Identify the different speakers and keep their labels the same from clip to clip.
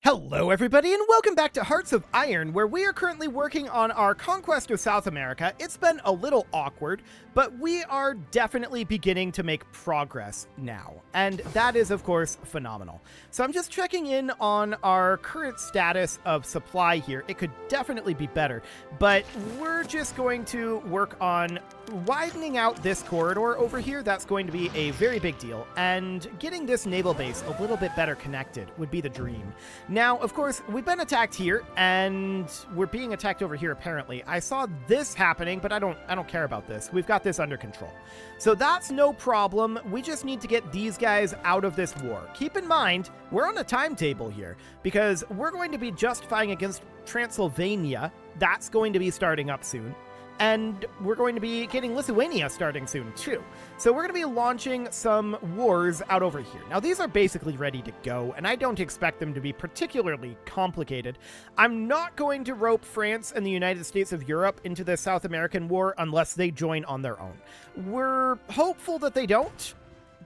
Speaker 1: Hello everybody and welcome back to Hearts of Iron, where we are currently working on our conquest of South America. It's been a little awkward, but we are definitely beginning to make progress now, and that is of course phenomenal. So I'm just checking in on our current status of supply here. It could definitely be better, but we're just going to work on widening out this corridor over here. That's going to be a very big deal, and getting this naval base a little bit better connected would be the dream. Now, of course, we've been attacked here, and we're being attacked over here, apparently. I saw this happening, but I don't care about this. We've got this under control. So that's no problem. We just need to get these guys out of this war. Keep in mind, we're on a timetable here, because we're going to be justifying against Transylvania. That's going to be starting up soon. And we're going to be getting Lithuania starting soon, too. So we're going to be launching some wars out over here. Now, these are basically ready to go, and I don't expect them to be particularly complicated. I'm not going to rope France and the United States of Europe into the South American war unless they join on their own. We're hopeful that they don't,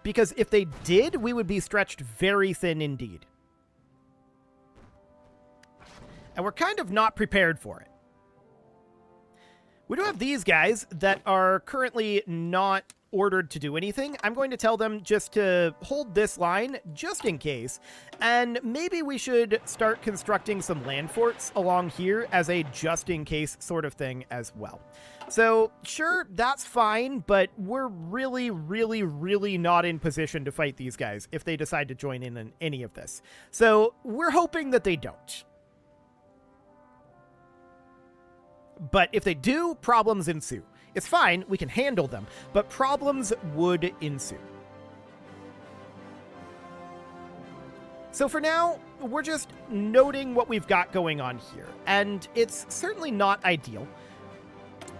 Speaker 1: because if they did, we would be stretched very thin indeed. And we're kind of not prepared for it. We do have these guys that are currently not ordered to do anything. I'm going to tell them just to hold this line just in case, and maybe we should start constructing some land forts along here as a just in case sort of thing as well. So sure, that's fine, but we're really not in position to fight these guys if they decide to join in any of this. So we're hoping that they don't. But if they do, problems ensue. It's fine, we can handle them, but problems would ensue. So for now, we're just noting what we've got going on here, and it's certainly not ideal.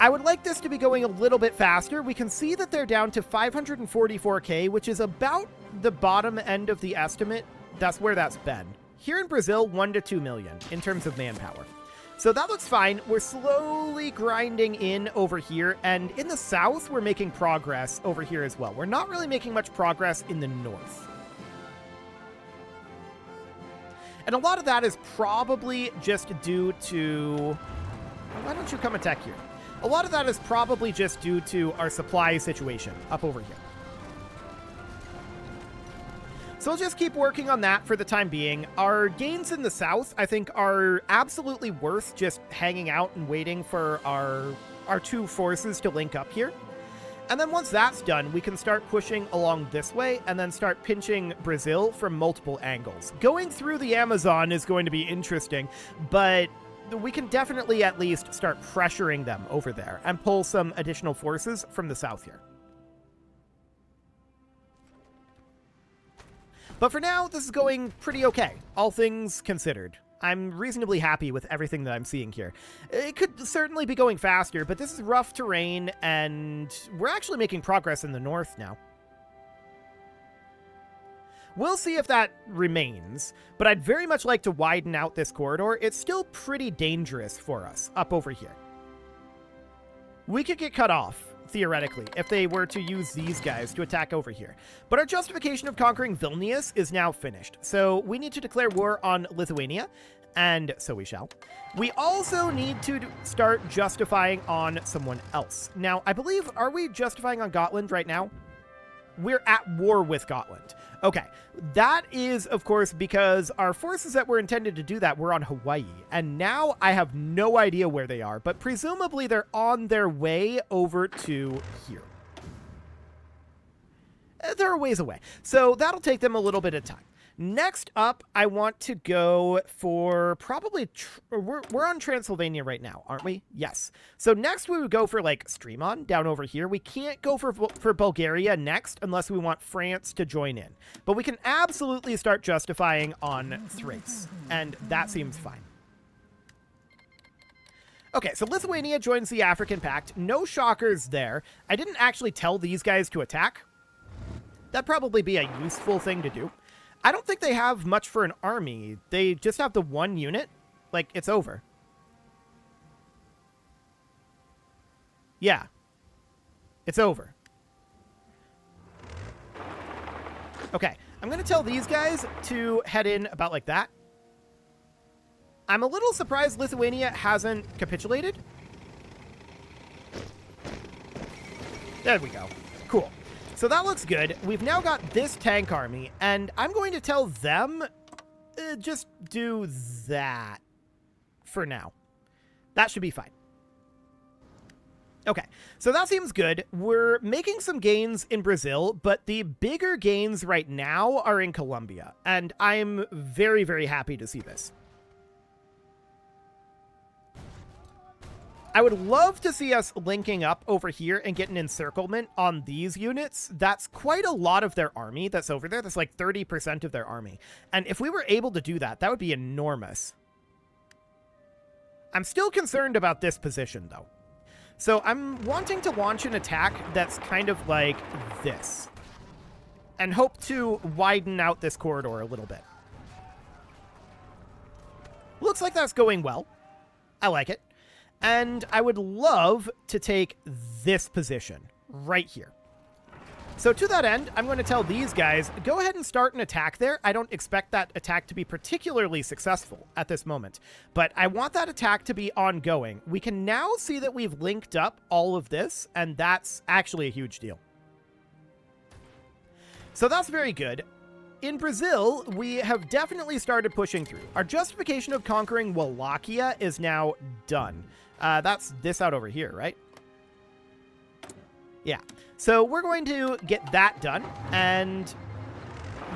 Speaker 1: I would like this to be going a little bit faster. We can see that they're down to 544k, which is about the bottom end of the estimate. That's where that's been. Here in Brazil, 1 to 2 million in terms of manpower. So that looks fine. We're slowly grinding in over here, and in the south, we're making progress over here as well. We're not really making much progress in the north. And a lot of that is probably just due to... Why don't you come attack here? A lot of that is probably just due to our supply situation up over here. So we'll just keep working on that for the time being. Our gains in the south, I think, are absolutely worth just hanging out and waiting for our two forces to link up here. And then once that's done, we can start pushing along this way and then start pinching Brazil from multiple angles. Going through the Amazon is going to be interesting, but we can definitely at least start pressuring them over there and pull some additional forces from the south here. But for now, this is going pretty okay, all things considered. I'm reasonably happy with everything that I'm seeing here. It could certainly be going faster, but this is rough terrain, and we're actually making progress in the north now. We'll see if that remains, but I'd very much like to widen out this corridor. It's still pretty dangerous for us up over here. We could get cut off, theoretically, if they were to use these guys to attack over here. But our justification of conquering Vilnius is now finished, so we need to declare war on Lithuania, and so we shall. We also need to start justifying on someone else. Now, I believe, are we justifying on Gotland right now? We're at war with Gotland. Okay, that is, of course, because our forces that were intended to do that were on Hawaii, and now I have no idea where they are, but presumably they're on their way over to here. They're a ways away, so that'll take them a little bit of time. Next up, I want to go for probably... We're on Transylvania right now, aren't we? Yes. So next we would go for, like, Strymon down over here. We can't go for Bulgaria next unless we want France to join in. But we can absolutely start justifying on Thrace, and that seems fine. Okay, so Lithuania joins the African Pact. No shockers there. I didn't actually tell these guys to attack. That'd probably be a useful thing to do. I don't think they have much for an army. They just have the one unit. Like, it's over. Yeah. It's over. Okay. I'm going to tell these guys to head in about like that. I'm a little surprised Lithuania hasn't capitulated. There we go. Cool. So that looks good. We've now got this tank army, and I'm going to tell them, just do that for now. That should be fine. Okay, so that seems good. We're making some gains in Brazil, but the bigger gains right now are in Colombia, and I'm very, very happy to see this. I would love to see us linking up over here and get an encirclement on these units. That's quite a lot of their army that's over there. That's like 30% of their army. And if we were able to do that, that would be enormous. I'm still concerned about this position, though. So I'm wanting to launch an attack that's kind of like this, and hope to widen out this corridor a little bit. Looks like that's going well. I like it. And I would love to take this position right here. So to that end, I'm going to tell these guys, go ahead and start an attack there. I don't expect that attack to be particularly successful at this moment, but I want that attack to be ongoing. We can now see that we've linked up all of this, and that's actually a huge deal. So that's very good. In Brazil, we have definitely started pushing through. Our justification of conquering Wallachia is now done. That's this out over here, right? Yeah. So we're going to get that done, and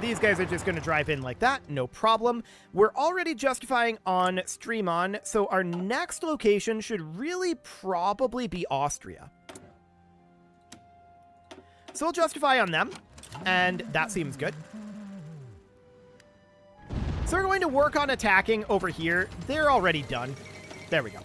Speaker 1: these guys are just going to drive in like that, no problem. We're already justifying on Stream On, so our next location should really probably be Austria. So we'll justify on them, and that seems good. So we're going to work on attacking over here. They're already done. There we go.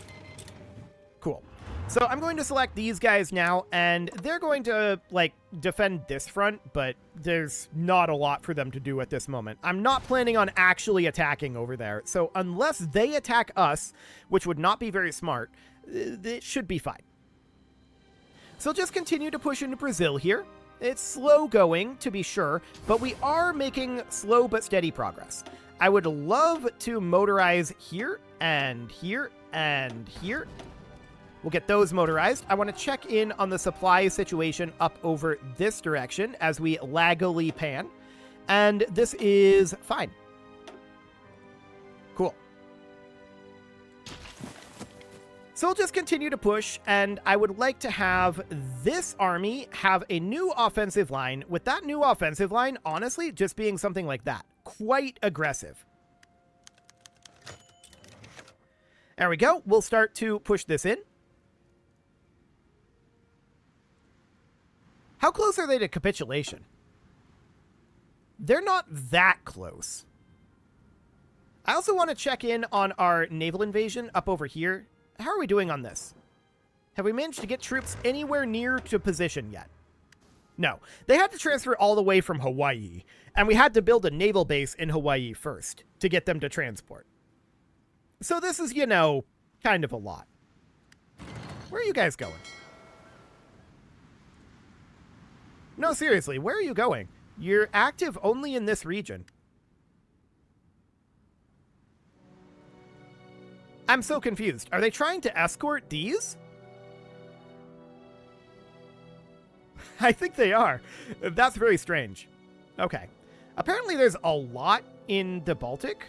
Speaker 1: Cool. So I'm going to select these guys now, and they're going to, like, defend this front, but there's not a lot for them to do at this moment. I'm not planning on actually attacking over there, so unless they attack us, which would not be very smart, it should be fine. So just continue to push into Brazil here. It's slow going, to be sure, but we are making slow but steady progress. I would love to motorize here, and here, and here. We'll get those motorized. I want to check in on the supply situation up over this direction as we laggily pan. And this is fine. Cool. So we'll just continue to push, and I would like to have this army have a new offensive line, with that new offensive line, honestly, just being something like that. Quite aggressive. There we go. We'll start to push this in. How close are they to capitulation? They're not that close. I also want to check in on our naval invasion up over here. How are we doing on this? Have we managed to get troops anywhere near to position yet? No. They had to transfer all the way from Hawaii, and we had to build a naval base in Hawaii first to get them to transport. So this is, you know, kind of a lot. Where are you guys going? No, seriously, where are you going? You're active only in this region. I'm so confused. Are they trying to escort these? I think they are. That's very strange. Okay. Apparently there's a lot in the Baltic.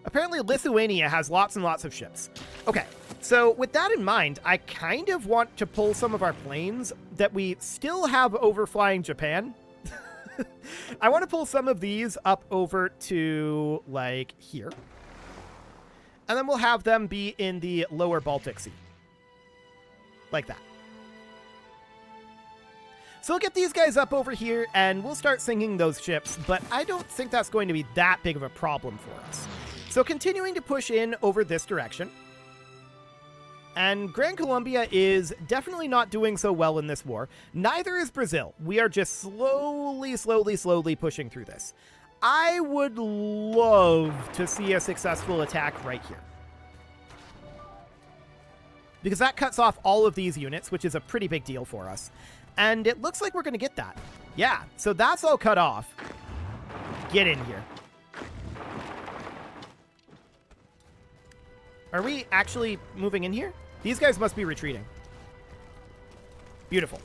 Speaker 1: Apparently Lithuania has lots and lots of ships. Okay, so with that in mind, I kind of want to pull some of our planes that we still have overflying Japan. I want to pull some of these up over to, like, here. And then we'll have them be in the lower Baltic Sea. Like that. So we'll get these guys up over here, and we'll start sinking those ships, but I don't think that's going to be that big of a problem for us. So continuing to push in over this direction. And Gran Colombia is definitely not doing so well in this war. Neither is Brazil. We are just slowly pushing through this. I would love to see a successful attack right here, because that cuts off all of these units, which is a pretty big deal for us. And it looks like we're going to get that. Yeah, so that's all cut off. Get in here. Are we actually moving in here? These guys must be retreating. Beautiful.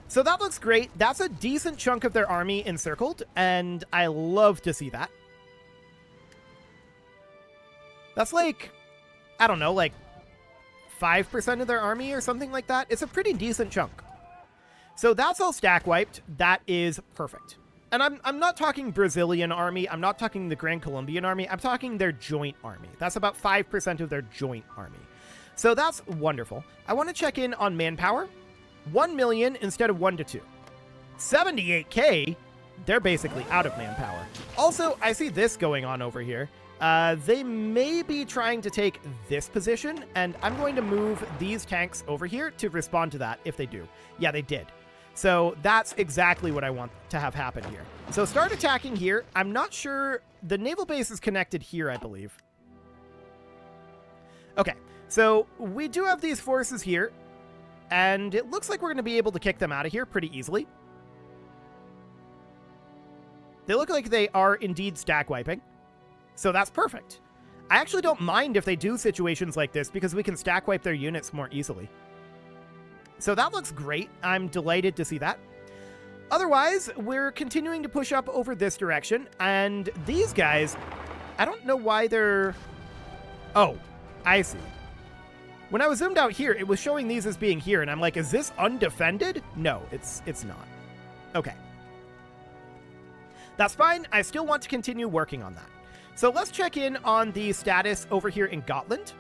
Speaker 1: So that looks great. That's a decent chunk of their army encircled, and I love to see that. That's like, I don't know, like 5% of their army or something like that. It's a pretty decent chunk. So that's all stack wiped. That is perfect. And I'm not talking Brazilian army. I'm not talking the Grand Colombian army. I'm talking their joint army. That's about 5% of their joint army. So that's wonderful. I want to check in on manpower. 1 million instead of 1 to 2. 78K? They're basically out of manpower. Also, I see this going on over here. They may be trying to take this position, and I'm going to move these tanks over here to respond to that if they do. Yeah, they did. So that's exactly what I want to have happen here. So start attacking here. I'm not sure. The naval base is connected here, I believe. Okay, so we do have these forces here, and it looks like we're going to be able to kick them out of here pretty easily. They look like they are indeed stack wiping. So that's perfect. I actually don't mind if they do situations like this because we can stack wipe their units more easily. So that looks great. I'm delighted to see that. Otherwise, we're continuing to push up over this direction. And these guys, I don't know why they're... Oh, I see. When I was zoomed out here, it was showing these as being here. And I'm like, is this undefended? No, it's not. Okay. That's fine. I still want to continue working on that. So let's check in on the status over here in Gotland.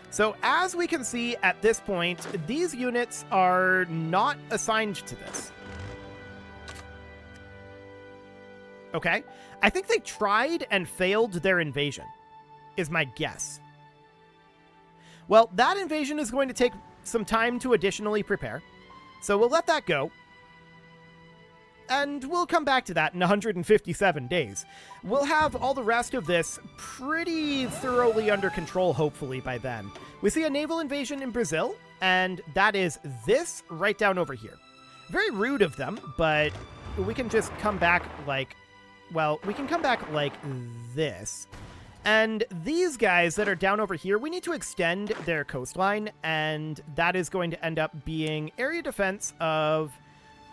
Speaker 1: So as we can see at this point, these units are not assigned to this. Okay. I think they tried and failed their invasion, is my guess. Well, that invasion is going to take some time to additionally prepare. So we'll let that go. And we'll come back to that in 157 days. We'll have all the rest of this pretty thoroughly under control, hopefully, by then. We see a naval invasion in Brazil, and that is this right down over here. Very rude of them, but we can just come back like... Well, we can come back like this. And these guys that are down over here, we need to extend their coastline, and that is going to end up being area defense of...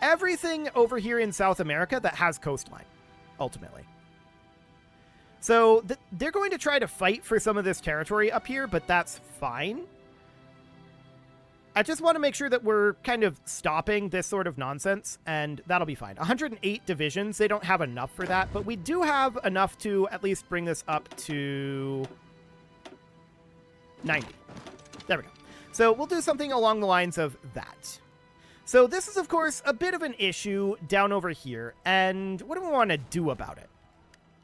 Speaker 1: everything over here in South America that has coastline, ultimately. So they're going to try to fight for some of this territory up here, but that's fine. I just want to make sure that we're kind of stopping this sort of nonsense, and that'll be fine. 108 divisions, they don't have enough for that, but we do have enough to at least bring this up to 90. There we go. So we'll do something along the lines of that. So this is, of course, a bit of an issue down over here, and what do we want to do about it?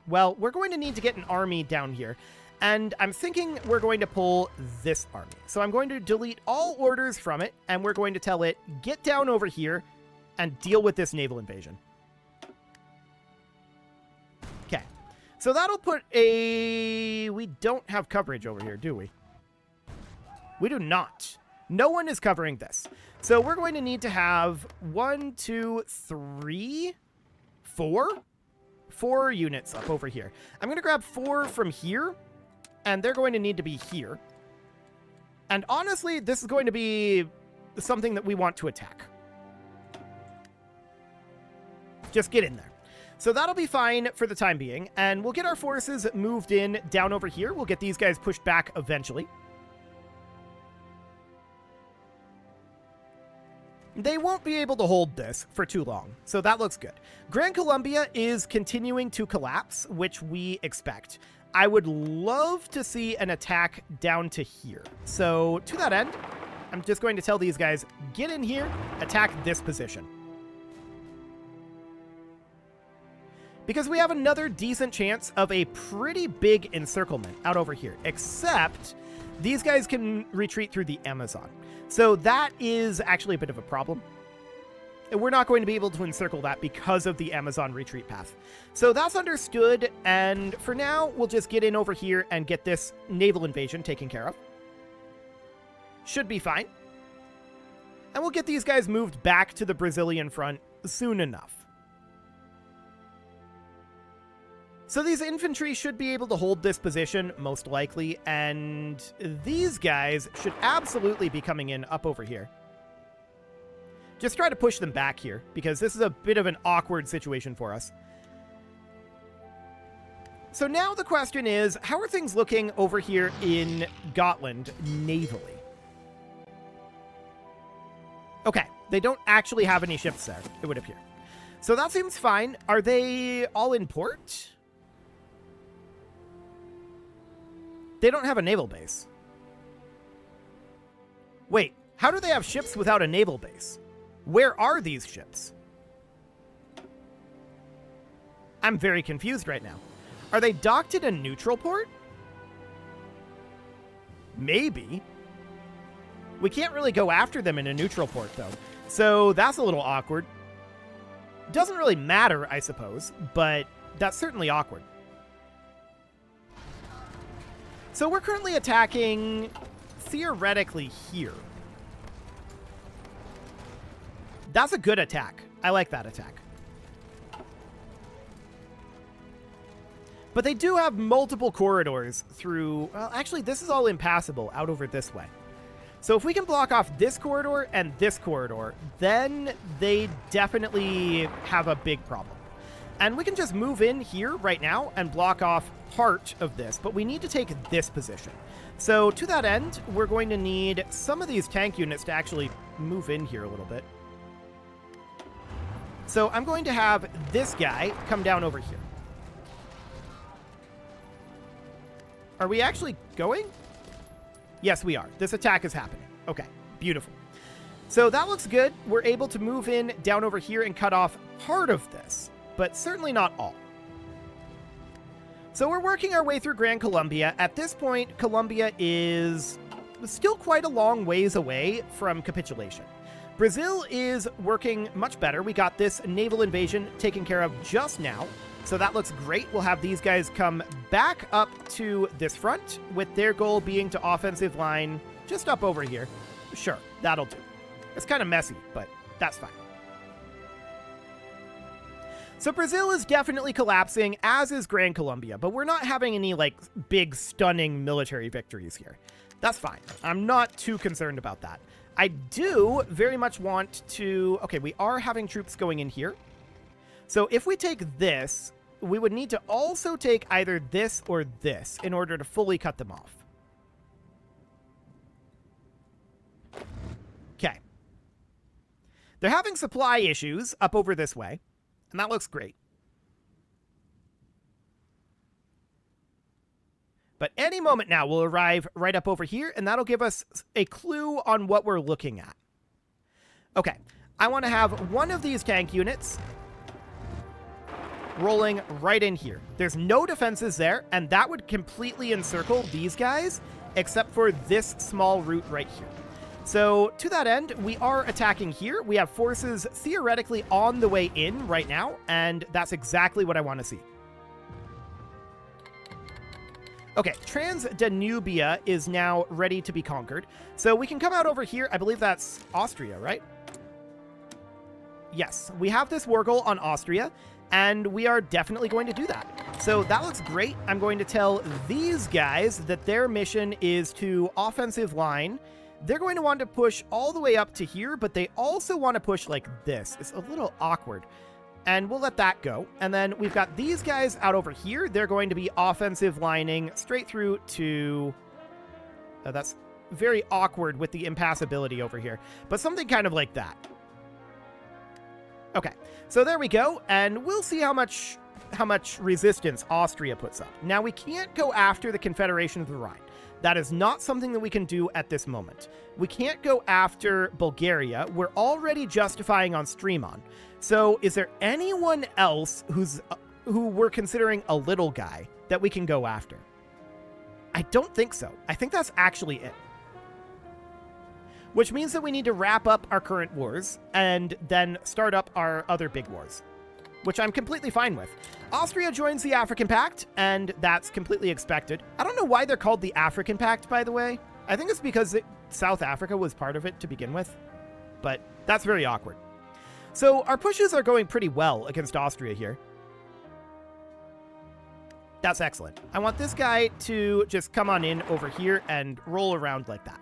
Speaker 1: Well, we're going to need to get an army down here, and I'm thinking we're going to pull this army. So I'm going to delete all orders from it, and we're going to tell it, get down over here and deal with this naval invasion. Okay, so that'll put a... We don't have coverage over here, do we? We do not. No one is covering this. So we're going to need to have 1, 2, 3, 4 units up over here. I'm going to grab 4 from here, and they're going to need to be here. And honestly, this is going to be something that we want to attack. Just get in there. So that'll be fine for the time being, and we'll get our forces moved in down over here. We'll get these guys pushed back eventually. They won't be able to hold this for too long, so that looks good. Gran Colombia is continuing to collapse, which we expect. I would love to see an attack down to here. So to that end, I'm just going to tell these guys, get in here, attack this position. Because we have another decent chance of a pretty big encirclement out over here, except these guys can retreat through the Amazon. So that is actually a bit of a problem. We're not going to be able to encircle that because of the Amazon retreat path. So that's understood, and for now, we'll just get in over here and get this naval invasion taken care of. Should be fine. And we'll get these guys moved back to the Brazilian front soon enough. So these infantry should be able to hold this position, most likely, and these guys should absolutely be coming in up over here. Just try to push them back here, because this is a bit of an awkward situation for us. So now the question is, how are things looking over here in Gotland navally? Okay, they don't actually have any ships there, it would appear. So that seems fine. Are they all in port? They don't have a naval base. Wait, how do they have ships without a naval base? Where are these ships? I'm very confused right now. Are they docked at a neutral port? Maybe. We can't really go after them in a neutral port, though. So that's a little awkward. Doesn't really matter, I suppose, but that's certainly awkward. So we're currently attacking, theoretically, here. That's a good attack. I like that attack. But they do have multiple corridors through... Well, actually, this is all impassable out over this way. So if we can block off this corridor and this corridor, then they definitely have a big problem. And we can just move in here right now and block off part of this, but we need to take this position. So to that end, we're going to need some of these tank units to actually move in here a little bit. So I'm going to have this guy come down over here. Are we actually going? Yes, we are. This attack is happening. Okay, beautiful. So that looks good. We're able to move in down over here and cut off part of this, but certainly not all. So we're working our way through Grand Colombia. At this point, Colombia is still quite a long ways away from capitulation. Brazil is working much better. We got this naval invasion taken care of just now. So that looks great. We'll have these guys come back up to this front, with their goal being to offensive line just up over here. Sure, that'll do. It's kind of messy, but that's fine. So Brazil is definitely collapsing, as is Gran Colombia, but we're not having any, like, big, stunning military victories here. That's fine. I'm not too concerned about that. I do very much want to... Okay, we are having troops going in here. So if we take this, we would need to also take either this or this in order to fully cut them off. Okay. They're having supply issues up over this way, and that looks great. But any moment now, we'll arrive right up over here, and that'll give us a clue on what we're looking at. Okay, I want to have one of these tank units rolling right in here. There's no defenses there, and that would completely encircle these guys, except for this small route right here. So to that end, we are attacking here. We have forces theoretically on the way in right now, and that's exactly what I want to see. Okay, Transdanubia is now ready to be conquered. So we can come out over here. I believe that's Austria, right? Yes, we have this war goal on Austria, and we are definitely going to do that. So that looks great. I'm going to tell these guys that their mission is to offensive line. They're going to want to push all the way up to here, but they also want to push like this. It's a little awkward. And we'll let that go. And then we've got these guys out over here. They're going to be offensive lining straight through to... that's very awkward with the impassability over here. But something kind of like that. Okay, so there we go, and we'll see how much resistance Austria puts up. Now, we can't go after the Confederation of the Rhine. That is not something that we can do at this moment. We can't go after Bulgaria. We're already justifying on Strymon. So is there anyone else who we're considering a little guy that we can go after? I don't think so. I think that's actually it. Which means that we need to wrap up our current wars and then start up our other big wars, which I'm completely fine with. Austria joins the African Pact, and that's completely expected. I don't know why they're called the African Pact, by the way. I think it's because South Africa was part of it to begin with, but that's very awkward. So our pushes are going pretty well against Austria here. That's excellent. I want this guy to just come on in over here and roll around like that.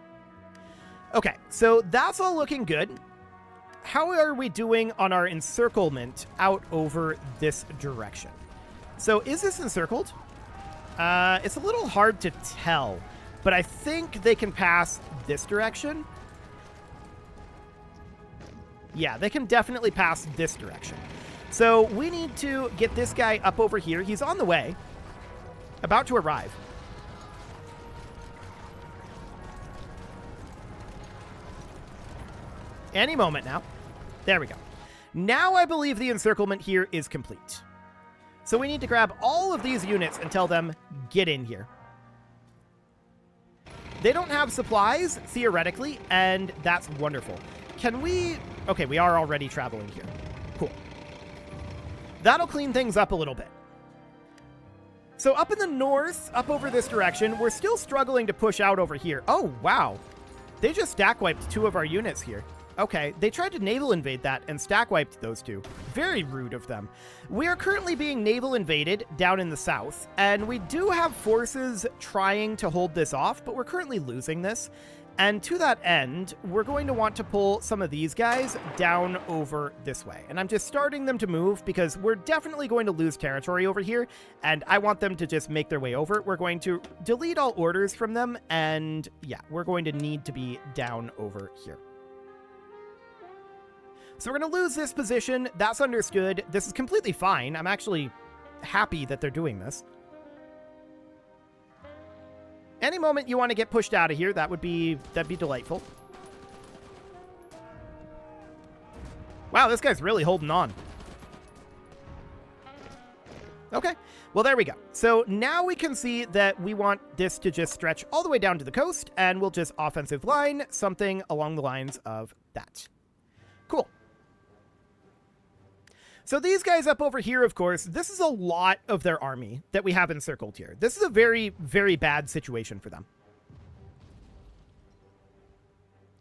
Speaker 1: Okay, so that's all looking good. How are we doing on our encirclement out over this direction? So is this encircled? It's a little hard to tell, but I think they can pass this direction. Yeah, they can definitely pass this direction. So we need to get this guy up over here. He's on the way, about to arrive. Any moment now. There we go. Now I believe the encirclement here is complete. So we need to grab all of these units and tell them, get in here. They don't have supplies, theoretically, and that's wonderful. Can we... Okay, we are already traveling here. Cool. That'll clean things up a little bit. So up in the north, up over this direction, we're still struggling to push out over here. Oh, wow. They just stack wiped 2 of our units here. Okay, they tried to naval invade that and stack wiped those 2. Very rude of them. We are currently being naval invaded down in the south, and we do have forces trying to hold this off, but we're currently losing this. And to that end, we're going to want to pull some of these guys down over this way. And I'm just starting them to move because we're definitely going to lose territory over here, and I want them to just make their way over. We're going to delete all orders from them, and yeah, we're going to need to be down over here. So we're going to lose this position. That's understood. This is completely fine. I'm actually happy that they're doing this. Any moment you want to get pushed out of here, that'd be delightful. Wow, this guy's really holding on. Okay, well, there we go. So now we can see that we want this to just stretch all the way down to the coast, and we'll just offensive line something along the lines of that. Cool. So these guys up over here, of course, this is a lot of their army that we have encircled here. This is a very, very bad situation for them.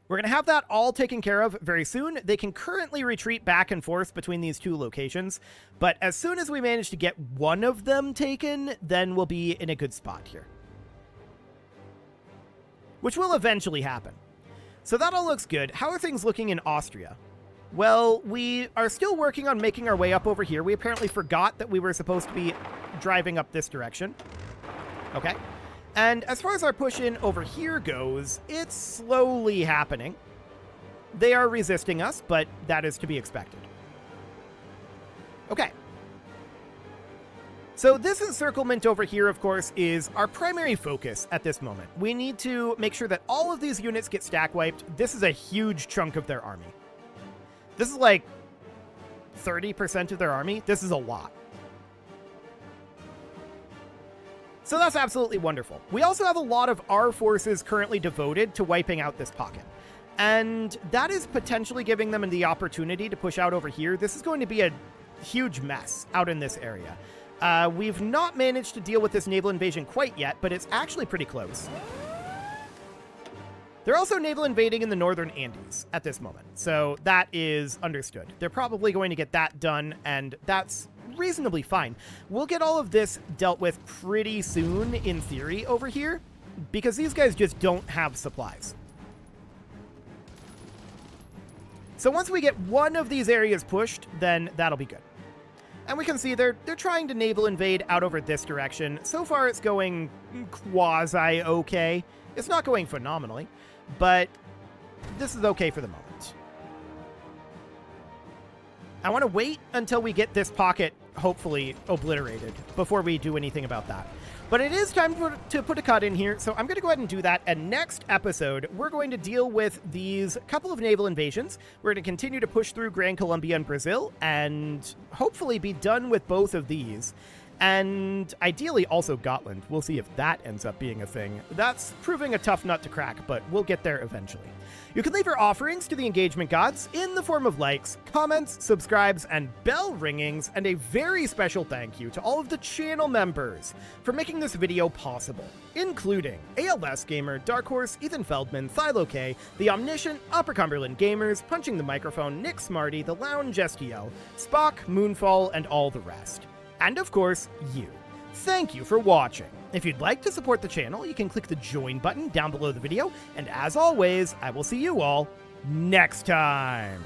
Speaker 1: We're going to have that all taken care of very soon. They can currently retreat back and forth between these 2 locations, but as soon as we manage to get one of them taken, then we'll be in a good spot here. Which will eventually happen. So that all looks good. How are things looking in Austria? Well, we are still working on making our way up over here. We apparently forgot that we were supposed to be driving up this direction. Okay. And as far as our push in over here goes, it's slowly happening. They are resisting us, but that is to be expected. Okay. So this encirclement over here, of course, is our primary focus at this moment. We need to make sure that all of these units get stack wiped. This is a huge chunk of their army. This is like 30% of their army. This is a lot. So that's absolutely wonderful. We also have a lot of our forces currently devoted to wiping out this pocket. And that is potentially giving them the opportunity to push out over here. This is going to be a huge mess out in this area. We've not managed to deal with this naval invasion quite yet, but it's actually pretty close. They're also naval invading in the northern Andes at this moment, so that is understood. They're probably going to get that done, and that's reasonably fine. We'll get all of this dealt with pretty soon, in theory, over here, because these guys just don't have supplies. So once we get one of these areas pushed, then that'll be good. And we can see they're trying to naval invade out over this direction. So far, it's going quasi-okay. It's not going phenomenally, but this is okay for the moment. I want to wait until we get this pocket, hopefully, obliterated before we do anything about that. But it is time to put a cut in here, so I'm going to go ahead and do that. And next episode, we're going to deal with these couple of naval invasions. We're going to continue to push through Gran Colombia and Brazil, and hopefully be done with both of these. And ideally also Gotland. We'll see if that ends up being a thing. That's proving a tough nut to crack, but we'll get there eventually. You can leave your offerings to the engagement gods in the form of likes, comments, subscribes, and bell ringings, and a very special thank you to all of the channel members for making this video possible, including ALS Gamer, Dark Horse, Ethan Feldman, Thylo K, The Omniscient, Upper Cumberland Gamers, Punching the Microphone, Nick Smarty, The Lounge STO, Spock, Moonfall, and all the rest. And of course, you. Thank you for watching. If you'd like to support the channel, you can click the join button down below the video, and as always, I will see you all next time.